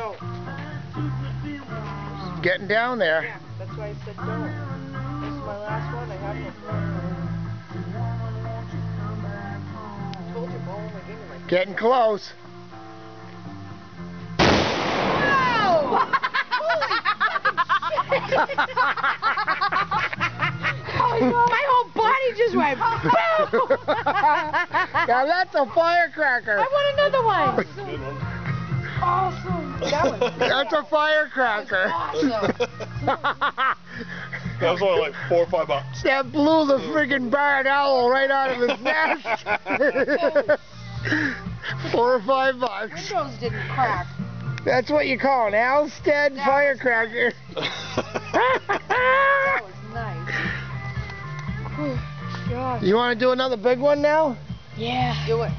Don't. Getting down there. Yeah, that's why I said don't. This is my last one. I have no more. I told you, Mo only gave me like... Getting close. Wow! My whole body just went boom! Now that's a firecracker. I want another one. Awesome. That was That's a firecracker. awesome. That was only like $4 or $5. That blew the friggin' barred owl right out of his nest. $4 or $5. Windows didn't crack. That's what you call an Alstead firecracker. That was nice. Oh, gosh. You want to do another big one now? Yeah. Do it.